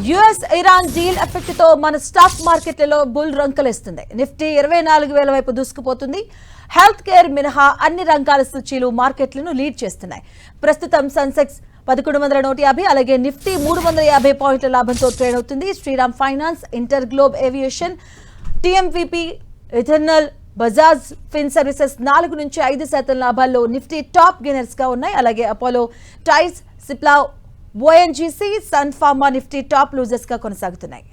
US Iran deal effect తో మన stock మార్కెట్లలో బుల్ రంకలేస్తుంది. నిఫ్టీ 24,000 వైపు దూసుకుపోతుంది. హెల్త్ కేర్ మినహా అన్ని రంగాల సూచీలు మార్కెట్లను లీడ్ చేస్తున్నాయి. ప్రస్తుతం సెన్సెక్స్ 1150, అలాగే నిఫ్టీ 350 పాయింట్ల లాభంతో ట్రేడ్ అవుతుంది. Shriram finance, inter globe aviation, TMVP, Eternal, Bajaj fin services 4 నుంచి 5% లాభాల్లో నిఫ్టీ టాప్ గెయినర్స్ గా ఉన్నాయి. అలాగే అపోలో టైర్స్, సిప్లా, ఓఎన్జీసీ, సన్ ఫార్మా నిఫ్టీ టాప్ లూజర్స్ గా కొనసాగుతున్నాయి.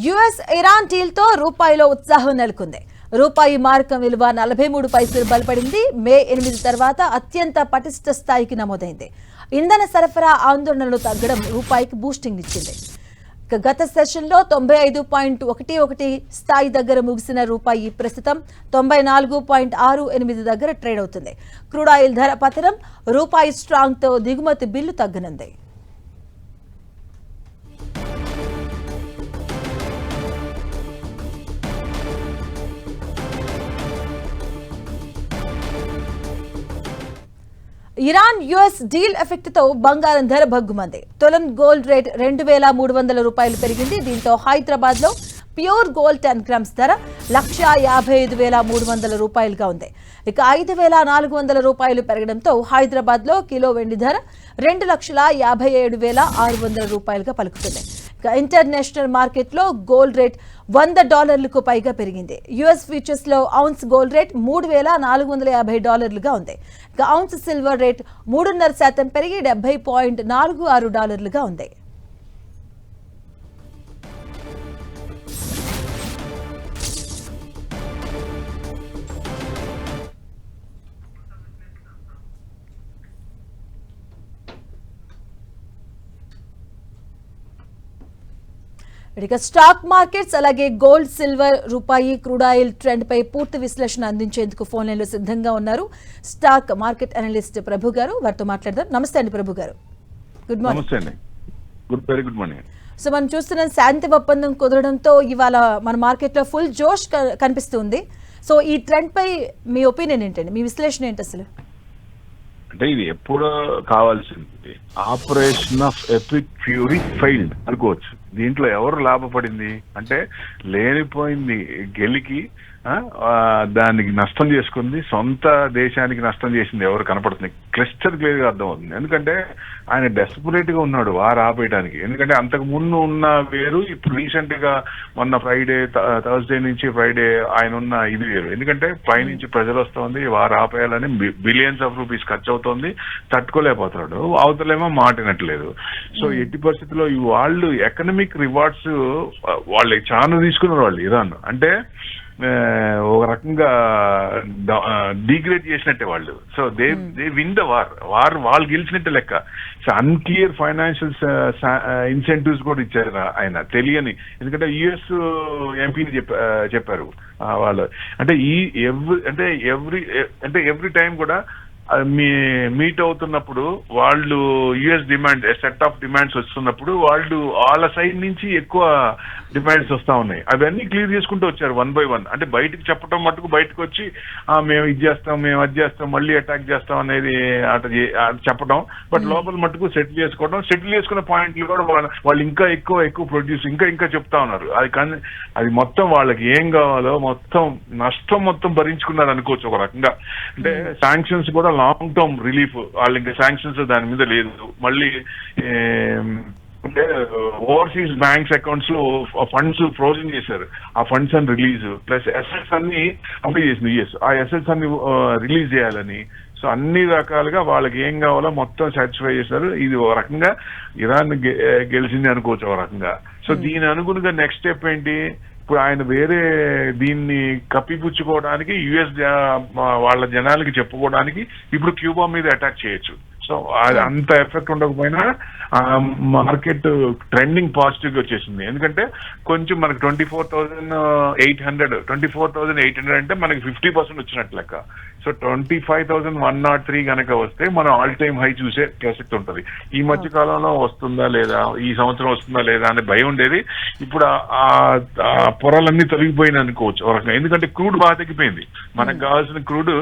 యుఎస్ ఇరాన్ డీల్ తో రూపాయిలో ఉత్సాహం నెలకొంది. రూపాయి మారకం విలువ 43 పైసలు బలపడింది. మే 8 తర్వాత అత్యంత పటిష్ట స్థాయికి నమోదైంది. ఇంధన సరఫరా ఆందోళనలు తగ్గడం రూపాయికి బూస్టింగ్ ఇచ్చింది. గత సెషన్లో 95.11 స్థాయి దగ్గర ముగిసిన రూపాయి ప్రస్తుతం 94.68 దగ్గర ట్రేడ్ అవుతుంది. క్రూడ్ ఆయిల్ ధర పతనం, రూపాయి స్ట్రాంగ్ తో దిగుమతి బిల్లు తగ్గనుంది. ఇరాన్ యుఎస్ డీల్ ఎఫెక్ట్ తో బంగారం ధర భగ్గుమంది. తొలం గోల్డ్ రేట్ 2,300 రూపాయలు పెరిగింది. దీంతో హైదరాబాద్ లో ప్యూర్ గోల్డ్ 10 గ్రామ్స్ ధర 1,55,300 రూపాయలుగా ఉంది. ఇక 5,400 రూపాయలు పెరగడంతో హైదరాబాద్ లో కిలో వెండి ధర 2,57,600 రూపాయలుగా పలుకుతుంది. ఇక ఇంటర్నేషనల్ మార్కెట్ లో గోల్డ్ రేట్ $100కు పైగా పెరిగింది. యుఎస్ ఫ్యూచర్స్ లో ఔన్స్ గోల్డ్ రేట్ $3,450గా ఉంది. ఇక ఔన్స్ సిల్వర్ రేట్ 3.5% పెరిగి $70.46గా ఉంది. ఇక స్టాక్ మార్కెట్స్, అలాగే గోల్డ్, సిల్వర్, రూపాయి, క్రూడ్ ఆయిల్ ట్రెండ్ పై పూర్తి విశ్లేషణ అందించేందుకు ఫోన్ లైన్ లో సిద్ధంగా ఉన్నారు స్టాక్ మార్కెట్ అనలిస్ట్ ప్రభు గారు. వారితో మాట్లాడదాం. నమస్తే అండి ప్రభు గారు. Good morning. Good morning. So మనం చూస్తున్న శాంతి ఒప్పందం కుదరడంతో ఇవాళ మన మార్కెట్ లో ఫుల్ జోష్ కనిపిస్తుంది. సో ఈ ట్రెండ్ పై మీ ఒపీనియన్ ఏంటండి, మీ విశ్లేషణ ఏంటి అసలు? అంటే ఇది ఎప్పుడు కావాల్సింది, operation of epic fury failed అనుకోవచ్చు. దీంట్లో ఎవరు లాభపడింది అంటే లేనిపోయింది గెలికి దానికి నష్టం చేసుకుంది, సొంత దేశానికి నష్టం చేసింది ఎవరు కనపడుతుంది. క్లిస్టర్ క్లియర్ గా అర్థమవుతుంది. ఎందుకంటే ఆయన డెస్పరేట్ గా ఉన్నాడు వార్ ఆపేయడానికి. ఎందుకంటే అంతకు ముందు ఉన్న వేరు, ఇప్పుడు రీసెంట్ గా మొన్న ఫ్రైడే, థర్స్డే నుంచి ఫ్రైడే ఆయన ఉన్న ఇది వేరు. ఎందుకంటే పైనుంచి ప్రజలు వస్తుంది, వార్ ఆపేయాలని బిలియన్స్ ఆఫ్ రూపీస్ ఖర్చు అవుతుంది, తట్టుకోలేకపోతున్నాడు. అవతలేమో మాటినట్లేదు. సో ఎట్టి పరిస్థితుల్లో వాళ్ళు ఎకనామిక్ రివార్డ్స్ వాళ్ళు చాలా తీసుకున్నారు వాళ్ళు ఇరాన్. అంటే ఒక రకంగా డిగ్రేడ్ చేసినట్టే వాళ్ళు. So they win the war వాళ్ళు గెలిచినట్టే లెక్క. సో అన్క్లియర్ ఫైనాన్షియల్ ఇన్సెంటివ్స్ కూడా ఇచ్చారు ఆయన తెలియని. ఎందుకంటే యుఎస్ ఎంపీని చెప్పారు వాళ్ళు. అంటే ఎవ్రీ టైం కూడా మీట్ అవుతున్నప్పుడు వాళ్ళు US demand set of demands వస్తున్నప్పుడు వాళ్ళు వాళ్ళ సైడ్ నుంచి ఎక్కువ డిమాండ్స్ వస్తా ఉన్నాయి. అవన్నీ క్లియర్ చేసుకుంటూ వచ్చారు 1 by 1. అంటే బయటకు చెప్పడం మటుకు బయటకు వచ్చి మేము ఇది చేస్తాం, మేము అది చేస్తాం, మళ్ళీ అటాక్ చేస్తాం అనేది అటు చెప్పడం. బట్ లోపల మటుకు సెటిల్ చేసుకున్న పాయింట్లు కూడా వాళ్ళు ఇంకా ఎక్కువ ప్రొడ్యూస్ ఇంకా చెప్తా ఉన్నారు. అది మొత్తం వాళ్ళకి ఏం కావాలో నష్టం మొత్తం భరించుకున్నారు అనుకోవచ్చు ఒక రకంగా. అంటే శాంక్షన్స్ కూడా లాంగ్ టర్మ్ రిలీఫ్, వాళ్ళు ఇంకా శాంక్షన్స్ దాని మీద లేదు. మళ్ళీ అంటే ఓవర్సీస్ బ్యాంక్స్ అకౌంట్స్ లో ఫండ్స్ ఫ్రోజన్ చేశారు. ఆ ఫండ్స్ అని రిలీజ్ ప్లస్ అసెట్స్ అన్ని అప్లై చేసింది యుఎస్. ఆ అసెట్స్ అన్ని రిలీజ్ చేయాలని. సో అన్ని రకాలుగా వాళ్ళకి ఏం కావాలో మొత్తం సాటిస్ఫై చేశారు. ఇది ఒక రకంగా ఇరాన్ గెలిచింది అనుకోవచ్చు ఒక రకంగా. సో దీని అనుగుణంగా నెక్స్ట్ స్టెప్ ఏంటి? ఇప్పుడు ఆయన వేరే దీన్ని కప్పిపుచ్చుకోవడానికి యుఎస్ వాళ్ళ జనాలకి చెప్పుకోవడానికి ఇప్పుడు క్యూబా మీద అటాక్ చేయొచ్చు. సో సో అంత ఎఫెక్ట్ ఉండకపోయినా మార్కెట్ ట్రెండింగ్ పాజిటివ్ గా వచ్చేసింది. ఎందుకంటే కొంచెం మనకి 24,800 అంటే మనకి 50% వచ్చినట్లు లెక్క. సో 25,103 కనుక వస్తే మనం ఆల్ టైమ్ హై చూసే ప్రసక్తి ఉంటుంది. ఈ మధ్య కాలంలో వస్తుందా లేదా, ఈ సంవత్సరం వస్తుందా లేదా అనే భయం ఉండేది. ఇప్పుడు ఆ పొరలన్నీ తొలగిపోయినాయి అనుకోవచ్చు ఒక రకంగా. ఎందుకంటే క్రూడ్ బాగా తగ్గిపోయింది. మనకు కావాల్సిన క్రూడ్,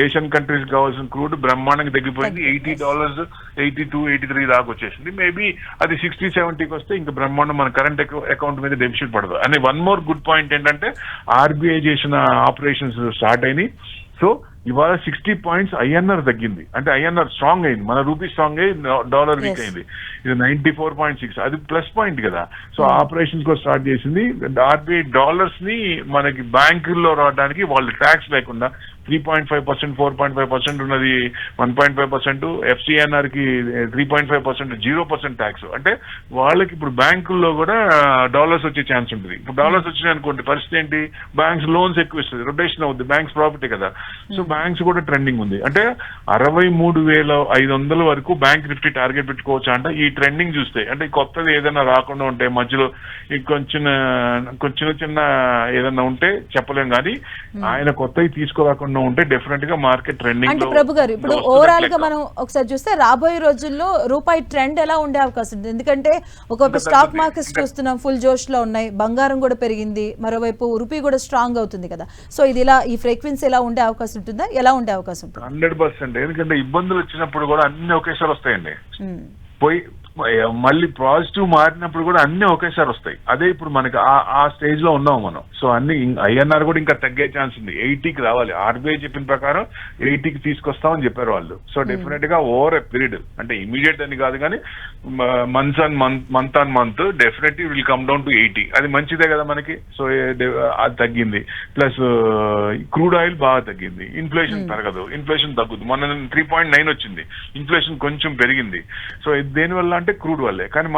ఏషియన్ కంట్రీస్ కావాల్సిన క్రూడ్ బ్రహ్మాండంగా తగ్గిపోయింది. $80, 82, 83 దాకా వచ్చేసింది. మేబీ అది 60-70కి వస్తే ఇంకా బ్రహ్మాండం మన కరెంట్ అకౌంట్ మీద డెఫిసిట్ పడదు. అనే వన్ మోర్ గుడ్ పాయింట్ ఏంటంటే ఆర్బీఐ చేసిన ఆపరేషన్స్ స్టార్ట్ అయినాయి. సో ఇవాళ 60 పాయింట్స్ ఐఎన్ఆర్ తగ్గింది. అంటే ఐఎన్ఆర్ స్ట్రాంగ్ అయింది, మన రూపీ స్ట్రాంగ్ అయ్యి డాలర్ వీక్ అయింది. ఇది 94.6, అది ప్లస్ పాయింట్ కదా. సో ఆపరేషన్స్ కూడా స్టార్ట్ చేసింది. ఆర్బీఐ డాలర్స్ ని మనకి బ్యాంకుల్లో రావడానికి వాళ్ళు ట్యాక్స్ లేకుండా 3.5%, 4.5% ఉన్నది 1.5%, ఎఫ్సిఎన్ఆర్ కి 3.5%, 0% ట్యాక్స్. అంటే వాళ్ళకి ఇప్పుడు బ్యాంకుల్లో కూడా డాలర్స్ వచ్చే ఛాన్స్ ఉంటుంది. ఇప్పుడు డాలర్స్ వచ్చినాయి అనుకోండి, పరిస్థితి ఏంటి, బ్యాంక్స్ లోన్స్ ఎక్కువ ఇస్తుంది, రొటేషన్ అవుద్ది, బ్యాంక్స్ ప్రాఫిటే కదా. సో బ్యాంక్స్ కూడా ట్రెండింగ్ ఉంది. అంటే 63,500 వరకు బ్యాంక్ నిఫ్టీ టార్గెట్ పెట్టుకోవచ్చా అంటే ఈ ట్రెండింగ్ చూస్తే. అంటే కొత్తది ఏదైనా రాకుండా ఉంటే మధ్యలో కొంచెం చిన్న ఏదైనా ఉంటే చెప్పలేం, కానీ ఆయన కొత్తవి తీసుకోరాకుండా ఉంటే డెఫినెట్ గా మార్కెట్ ట్రెండింగ్. అంటే ప్రభు గారు, ఇప్పుడు ఓవరాల్ గా మనం ఒకసారి చూస్తే రాబోయే రోజుల్లో రూపాయి ట్రెండ్ ఎలా ఉండే అవకాశం ఉంది? ఎందుకంటే ఒకవైపు స్టాక్ మార్కెట్స్ చూస్తున్నాం ఫుల్ జోష్ లో ఉన్నాయి, బంగారం కూడా పెరిగింది, మరోవైపు రూపీ కూడా స్ట్రాంగ్ అవుతుంది కదా. సో ఇది ఇలా ఈ ఫ్రీక్వెన్సీ ఎలా ఉండే అవకాశం ఉంటుందా, ఎలా ఉండే అవకాశం ఉంటుంది? 100%. ఎందుకంటే ఇబ్బందులు వచ్చినప్పుడు కూడా అన్ని ఒకేసారి వస్తాయండి. పోయి మళ్ళీ పాజిటివ్ మారినప్పుడు కూడా అన్ని ఒకేసారి వస్తాయి. అదే ఇప్పుడు మనకి ఆ స్టేజ్ లో ఉన్నాం మనం. సో అన్ని ఐఎన్ఆర్ కూడా ఇంకా తగ్గే ఛాన్స్ ఉంది. 80కి రావాలి. ఆర్బీఐ చెప్పిన ప్రకారం 80కి తీసుకొస్తామని చెప్పారు వాళ్ళు. సో డెఫినెట్ గా ఓవర్ ఎ పీరియడ్, అంటే ఇమీడియట్ అని కాదు కానీ month on month definitely will come down to 80. అది మంచిదే కదా మనకి. సో అది తగ్గింది. ప్లస్ క్రూడ్ ఆయిల్ బాగా తగ్గింది. ఇన్ఫ్లేషన్ పెరగదు, ఇన్ఫ్లేషన్ తగ్గుద్ది. మొన్న 3.9 వచ్చింది, ఇన్ఫ్లేషన్ కొంచెం పెరిగింది. సో దేనివల్ల అంటే క్రూడ్ వల్లే. కానీ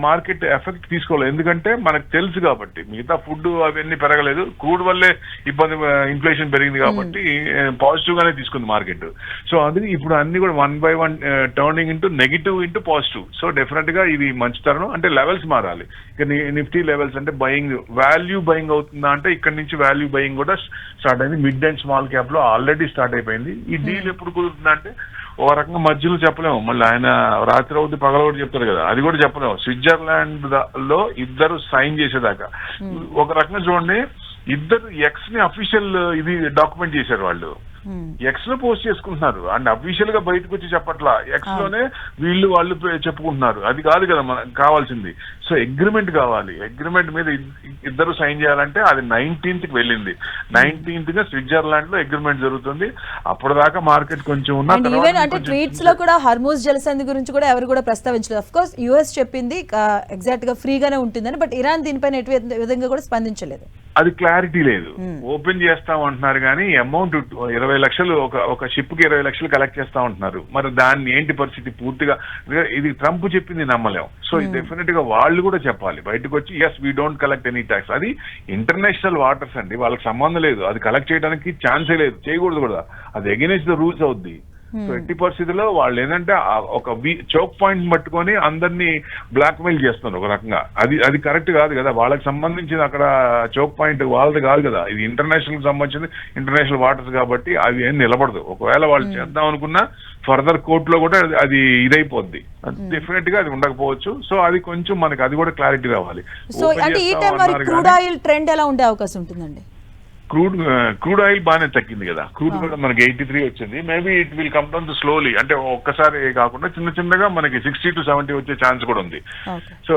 మార్కెట్ ఎఫెక్ట్ తీసుకోలేదు, ఎందుకంటే మనకు తెలుసు కాబట్టి. మిగతా ఫుడ్ అవన్నీ పెరగలేదు, క్రూడ్ వల్లే ఇబ్బంది, ఇన్ఫ్లేషన్ పెరిగింది కాబట్టి పాజిటివ్ గానే తీసుకుంది మార్కెట్. సో అది ఇప్పుడు అన్ని కూడా 1 by 1 turning into negative into positive. So definite గా ఇది మంచి తరుణం. అంటే లెవెల్స్ మారాలి. ఇక నిఫ్టీ లెవెల్స్ అంటే బయింగ్, వాల్యూ బయింగ్ అవుతుందా అంటే ఇక్కడ నుంచి వాల్యూ బయింగ్ కూడా స్టార్ట్ అయింది. మిడ్ అండ్ స్మాల్ క్యాప్ లో ఆల్రెడీ స్టార్ట్ అయిపోయింది. ఈ డీల్ ఎప్పుడు కుదురుతుందా అంటే ఒక రకంగా మధ్యలో చెప్పలేము. మళ్ళీ ఆయన రాత్రి అవుతుంది పగలవడి చెప్తారు కదా, అది కూడా చెప్పలేము. స్విట్జర్లాండ్ లో ఇద్దరు సైన్ చేసేదాకా ఒక రకంగా చూడండి, ఇద్దరు ఎక్స్ ని అఫీషియల్ ఇది డాక్యుమెంట్ చేశారు వాళ్ళు. ఎక్స్ లో పోస్ట్ చేసుకుంటున్నారు అండ్ అఫీషియల్ గా బయటకు వచ్చి చెప్పట్లా. ఎక్స్ లోనే వాళ్ళు చెప్పుకుంటున్నారు. అది కాదు కదా మనకు కావాల్సింది. సో అగ్రిమెంట్ కావాలి. అగ్రిమెంట్ మీద ఇద్దరు సైన్ చేయాలంటే అది 19th కి వెళ్ళింది. 19th గా స్విట్జర్లాండ్ లో అగ్రిమెంట్ జరుగుతుంది. అప్పటిదాకా మార్కెట్ కొంచెం ఉన్నా. అంటే ట్వీట్స్ లో కూడా హర్మూజ్ జలసంధి గురించి కూడా ఎవరు కూడా ప్రస్తావించలేదు. అఫ్ కోర్స్ యుఎస్ చెప్పింది ఎగ్జాక్ట్ గా ఫ్రీగానే ఉంటుందని, బట్ ఇరాన్ దీనిపైన ఎటువంటి విధంగా కూడా స్పందించలేదు. అది క్లారిటీ లేదు. ఓపెన్ చేస్తాం అంటున్నారు కానీ అమౌంట్ 20 లక్షలు, ఒక షిప్ కి 20 లక్షలు కలెక్ట్ చేస్తా ఉంటున్నారు. మరి దాన్ని ఏంటి పరిస్థితి పూర్తిగా, ఇది ట్రంప్ చెప్పింది నమ్మలేం. సో డెఫినెట్ గా వాళ్ళు కూడా చెప్పాలి బయటకు వచ్చి, yes we don't collect any tax. అది ఇంటర్నేషనల్ వాటర్స్ అండి, వాళ్ళకి సంబంధం లేదు. అది కలెక్ట్ చేయడానికి ఛాన్సే లేదు, చేయకూడదు కూడా. అది అగెయిన్స్ట్ ద రూల్స్ అవుద్ది. సో ఎట్టి పరిస్థితుల్లో వాళ్ళు ఏంటంటే ఒక చోక్ పాయింట్ పట్టుకొని అందరినీ బ్లాక్ మెయిల్ చేస్తున్నారు ఒక రకంగా. అది కరెక్ట్ కాదు కదా. వాళ్ళకి సంబంధించిన అక్కడ చోక్ పాయింట్ వాళ్ళది కాదు కదా. ఇది ఇంటర్నేషనల్ సంబంధించింది, ఇంటర్నేషనల్ వాటర్స్ కాబట్టి అది ఏం నిలబడదు. ఒకవేళ వాళ్ళు చేద్దాం అనుకున్నా ఫర్దర్ కోర్టులో కూడా అది ఇదైపోద్ది. డెఫినెట్ గా అది ఉండకపోవచ్చు. సో అది కొంచెం మనకి అది కూడా క్లారిటీ రావాలి. సో అంటే ఈ టైం మరి క్రూడ్ ఆయిల్ ట్రెండ్ ఎలా ఉండే అవకాశం ఉంటుందండి? క్రూడ్ ఆయిల్ బాగానే తగ్గింది కదా. క్రూడ్ కూడా మనకి 83 వచ్చింది. Maybe it will come down to slowly. అంటే ఒక్కసారి కాకుండా చిన్నగా మనకి 60 to 70 వచ్చే ఛాన్స్ కూడా ఉంది. సో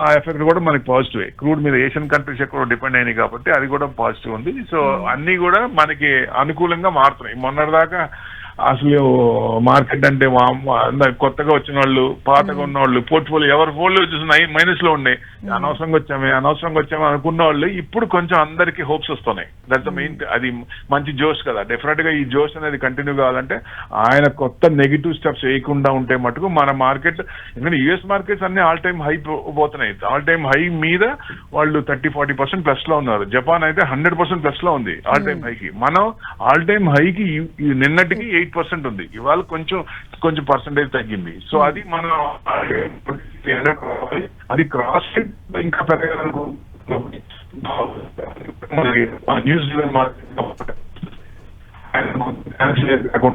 ఆ ఎఫెక్ట్ కూడా మనకి పాజిటివ్. క్రూడ్ మీద ఏషియన్ కంట్రీస్ ఎక్కువ డిపెండ్ అయినాయి కాబట్టి అది కూడా పాజిటివ్ ఉంది. సో అన్ని కూడా మనకి అనుకూలంగా మారుతున్నాయి. మొన్నటిదాకా అసలు మార్కెట్ అంటే కొత్తగా వచ్చిన వాళ్ళు, పాతగా ఉన్న వాళ్ళు, పోర్ట్ఫోలియో ఎవరి ఫోన్లో చూసిన మైనస్ లో ఉన్నాయి. అనవసరంగా వచ్చామే అనుకున్న వాళ్ళు ఇప్పుడు కొంచెం అందరికి హోప్స్ వస్తున్నాయి. That's the main. అది మంచి జోష్ కదా. డెఫినెట్ గా ఈ జోష్ అనేది కంటిన్యూ కావాలంటే ఆయన కొత్త నెగిటివ్ స్టెప్స్ వేయకుండా ఉంటే మటుకు మన మార్కెట్, ఎందుకంటే యుఎస్ మార్కెట్స్ అన్ని ఆల్ టైమ్ హై పోతున్నాయి. ఆల్ టైమ్ హై మీద వాళ్ళు 30-40% ప్లస్ లో ఉన్నారు. జపాన్ అయితే 100% ప్లస్ లో ఉంది ఆల్ టైమ్ హైకి. మనం ఆల్ టైమ్ హైకి నిన్నటికి 8% ఉంది, ఇవాళ కొంచెం పర్సెంటేజ్ తగ్గింది. సో అది మనం అది క్రాస్ ఇంకా పెరగాలనుకుంటున్నాం. న్యూజిలాండ్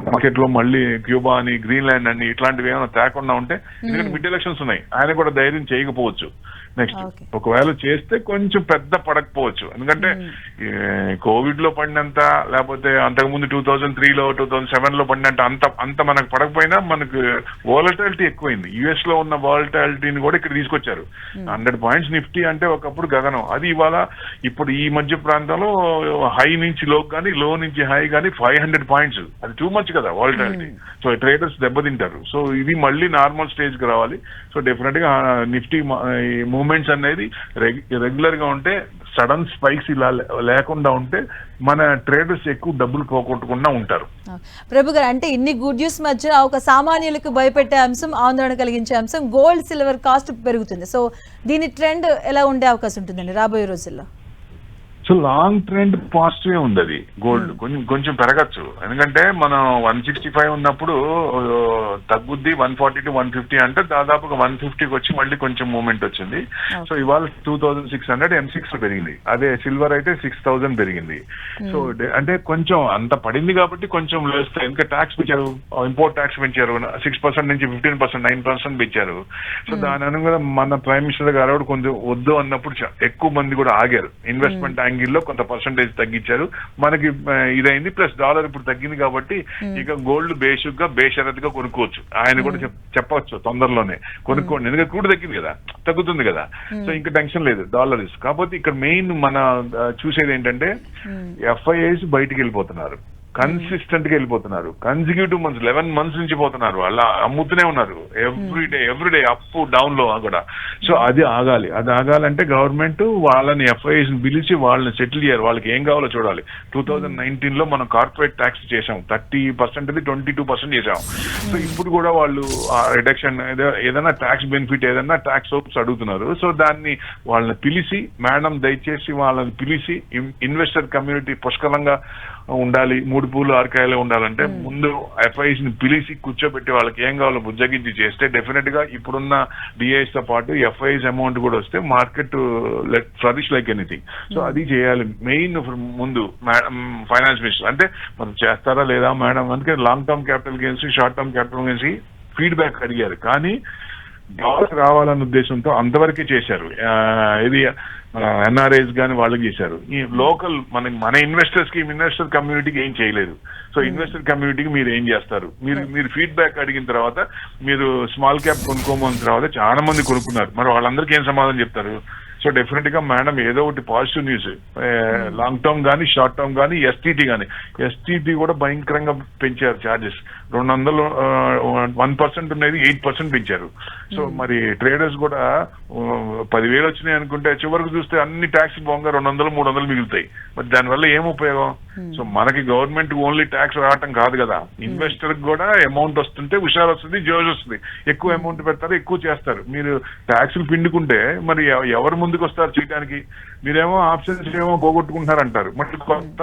మార్కెట్ లో మళ్ళీ క్యూబా అని, గ్రీన్లాండ్ అని ఇట్లాంటివి ఏమైనా తేకుండా ఉంటే, ఎందుకంటే మిడ్ ఎలక్షన్స్ ఉన్నాయి, ఆయన కూడా ధైర్యం చేయకపోవచ్చు. నెక్స్ట్ ఒకవేళ చేస్తే కొంచెం పెద్ద పడకపోవచ్చు, ఎందుకంటే కోవిడ్ లో పడినంత, లేకపోతే అంతకుముందు 2003లో 2007లో పడినంత అంత మనకు పడకపోయినా మనకు వాలటాలిటీ ఎక్కువైంది. యుఎస్ లో ఉన్న వాలటాలిటీని కూడా ఇక్కడ తీసుకొచ్చారు. 100 పాయింట్స్ నిఫ్టీ అంటే ఒకప్పుడు గగనం, అది ఇవాళ ఇప్పుడు ఈ మధ్య ప్రాంతంలో హై నుంచి లో కానీ, లో నుంచి హై కానీ 500 పాయింట్స్, అది టూ మచ్ కదా వాలటాలిటీ. సో ట్రేడర్స్ దెబ్బతింటారు. సో ఇది మళ్ళీ నార్మల్ స్టేజ్ కి రావాలి. సో డెఫినెట్ గా నిఫ్టీ మూమెంట్స్ అనేది రెగ్యులర్ గా ఉంటే, సడన్ స్పైక్స్ ఇలా లేకుండా ఉంటే మన ట్రేడర్స్ ఎక్కువ డబ్బులు పోగొట్టకుండా ఉంటారు. ప్రభు గారు, అంటే ఇన్ని గుడ్ న్యూస్ మధ్య ఒక సామాన్యులకు భయపెట్టే అంశం, ఆందోళన కలిగించే అంశం గోల్డ్ సిల్వర్ కాస్ట్ పెరుగుతుంది. సో దీని ట్రెండ్ ఎలా ఉండే అవకాశం ఉంటుందండి రాబోయే రోజుల్లో? సో లాంగ్ ట్రెండ్ పాజిటివ్ ఉంది. అది గోల్డ్ కొంచెం పెరగచ్చు, ఎందుకంటే మనం 165 ఉన్నప్పుడు తగ్గుద్ది 140 to 150 అంటే దాదాపుగా 150కి వచ్చి మళ్ళీ కొంచెం మూమెంట్ వచ్చింది. సో ఇవాళ 2600 M6 పెరిగింది, అదే సిల్వర్ అయితే 6000 పెరిగింది. సో అంటే కొంచెం అంత పడింది కాబట్టి కొంచెం వేస్తాయి, ఎందుకంటే ట్యాక్స్ పెంచారు, ఇంపోర్ట్ ట్యాక్స్ పెంచారు 6% నుంచి 15%, 9% పెంచారు. సో దాని అనుగుణంగా మన ప్రైమ్ మినిస్టర్ గారు కొంచెం వద్దు అన్నప్పుడు ఎక్కువ మంది కూడా ఆగారు. ఇన్వెస్ట్మెంట్ లో కొంత పర్సంటేజ్ తగ్గించారు, మనకి ఇదైంది. ప్లస్ డాలర్ ఇప్పుడు తగ్గింది కాబట్టి ఇక గోల్డ్ బేసిక్ గా బేషరత్గా కొనుక్కోవచ్చు. ఆయన కూడా చెప్పవచ్చు తొందరలోనే కొనుక్కోండి, ఎందుకంటే క్రూడ్ తగ్గుతుంది కదా. సో ఇంకా టెన్షన్ లేదు డాలర్. కాకపోతే ఇక్కడ మెయిన్ మన చూసేది ఏంటంటే ఎఫ్ఐఐస్ బయటికి వెళ్ళిపోతున్నారు, కన్సిస్టెంట్ గా వెళ్ళిపోతున్నారు. కన్సిక్యూటివ్ మంత్స్ 11 months నుంచి పోతున్నారు, అలా అమ్ముతూనే ఉన్నారు ఎవ్రీడే అప్ డౌన్ లో కూడా. సో అది ఆగాలంటే గవర్నమెంట్ వాళ్ళని ఎఫ్ఐఐస్ పిలిచి వాళ్ళని సెటిల్ చేయాలి, వాళ్ళకి ఏం కావాలో చూడాలి. 2019లో మనం కార్పొరేట్ ట్యాక్స్ చేసాం 30%, 22% చేసాం. సో ఇప్పుడు కూడా వాళ్ళు రిడక్షన్ ఏదైనా ట్యాక్స్ బెనిఫిట్, ఏదైనా ట్యాక్స్ హోప్స్ అడుగుతున్నారు. సో దాన్ని వాళ్ళని పిలిచి, మేడం దయచేసి వాళ్ళని పిలిచి, ఇన్వెస్టర్ కమ్యూనిటీ పుష్కలంగా ఉండాలి, 3 పూలు 6 కాయలే ఉండాలంటే ముందు ఎఫ్ఐస్ ని పిలిచి కూర్చోబెట్టి వాళ్ళకి ఏం కావాలో బుజ్జగించి చేస్తే డెఫినెట్ గా ఇప్పుడున్న డిఐస్ తో పాటు ఎఫ్ఐస్ అమౌంట్ కూడా వస్తే market flourish like anything. So అది చేయాలి మెయిన్ ముందు ఫైనాన్స్ మినిస్టర్. అంటే మనం చేస్తారా లేదా మేడం, అందుకే long term capital gains, short term capital gains feedback అడిగారు, కానీ డాలర్ రావాలన్న ఉద్దేశంతో అంతవరకే చేశారు. ఇది ఎన్ఆర్ఐస్ కానీ వాళ్ళకి చేశారు. ఈ లోకల్ మన ఇన్వెస్టర్ కమ్యూనిటీకి ఏం చేయలేదు. సో ఇన్వెస్టర్ కమ్యూనిటీకి మీరు ఏం చేస్తారు? మీరు ఫీడ్బ్యాక్ అడిగిన తర్వాత, మీరు స్మాల్ క్యాప్ కొనుక్కోమన్న తర్వాత చాలా మంది కొనుక్కున్నారు, మరి వాళ్ళందరికీ ఏం సమాధానం చెప్తారు? సో డెఫినెట్ గా మేడం ఏదో ఒకటి పాజిటివ్ న్యూస్, లాంగ్ టర్మ్ కానీ షార్ట్ టర్మ్ కానీ ఎస్టీటీ కూడా భయంకరంగా పెంచారు ఛార్జెస్. 1% ఉండేది 8% పెంచారు. సో మరి ట్రేడర్స్ కూడా 10,000 వచ్చినాయి అనుకుంటే చివరికి చూస్తే అన్ని ట్యాక్స్ పోగా 200-300 మిగులుతాయి. మరి దానివల్ల ఏం ఉపయోగం? సో మనకి గవర్నమెంట్ ఓన్లీ ట్యాక్స్ రావటం కాదు కదా, ఇన్వెస్టర్ కూడా అమౌంట్ వస్తుంటే హుషారు వస్తుంది, జోష్ వస్తుంది, ఎక్కువ అమౌంట్ పెడతారు, ఎక్కువ చేస్తారు. మీరు ట్యాక్సులు పిండుకుంటే మరి ఎవరు ముందుకు వస్తారు చేయడానికి? మీరేమో ఆప్షన్స్ ఏమో పోగొట్టుకుంటున్నారంటారు, మరి కొత్త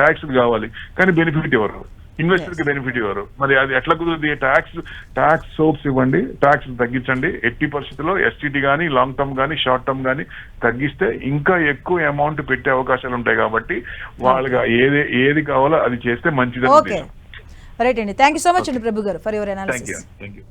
ట్యాక్స్ కావాలి, కానీ బెనిఫిట్ ఎవరు? ఇన్వెస్టర్ కి బెనిఫిట్ ఇవ్వరు. మరి అది ఎట్లా కుదురుతుంది? ట్యాక్స్ సోప్స్ ఇవ్వండి, ట్యాక్స్ తగ్గించండి. ఎట్టి పరిస్థితుల్లో ఎస్టీటీ కానీ, లాంగ్ టర్మ్ కానీ, షార్ట్ టర్మ్ కానీ తగ్గిస్తే ఇంకా ఎక్కువ అమౌంట్ పెట్టే అవకాశాలు ఉంటాయి. కాబట్టి వాళ్ళకి ఏది కావాలో అది చేస్తే మంచిదని. రైట్ అండి, థ్యాంక్ యూ సో మచ్ అండి ప్రభు గారు for your analysis. Thank you.